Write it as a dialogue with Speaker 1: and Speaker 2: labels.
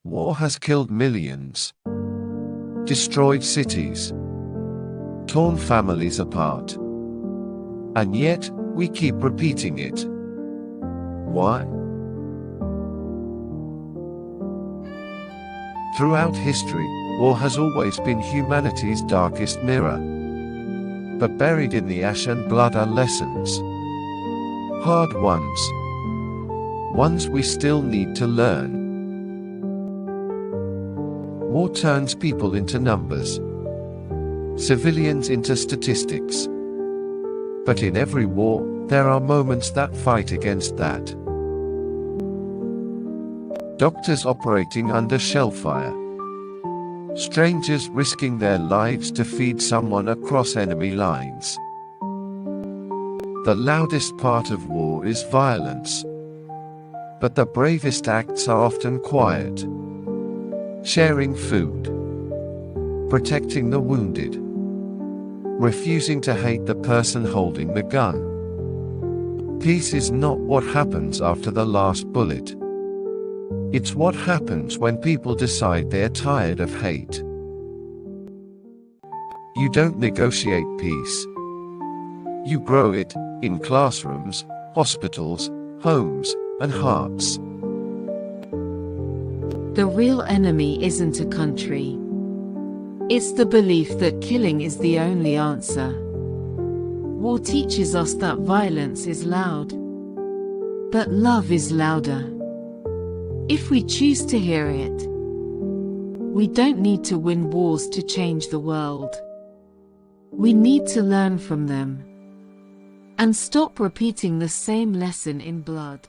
Speaker 1: War has killed millions, destroyed cities, torn families apart. And yet, we keep repeating it. Why? Throughout history, war has always been humanity's darkest mirror. But buried in the ash and blood are lessons. Hard ones. Ones we still need to learn. War turns people into numbers, civilians into statistics. But in every war, there are moments that fight against that. Doctors operating under shellfire. Strangers risking their lives to feed someone across enemy lines. The loudest part of war is violence. But the bravest acts are often quiet. Sharing food. Protecting the wounded. Refusing to hate the person holding the gun. Peace is not what happens after the last bullet. It's what happens when people decide they're tired of hate. You don't negotiate peace. You grow it, in classrooms, hospitals, homes, and hearts.
Speaker 2: The real enemy isn't a country. It's the belief that killing is the only answer. War teaches us that violence is loud, but love is louder. If we choose to hear it, we don't need to win wars to change the world. We need to learn from them and stop repeating the same lesson in blood.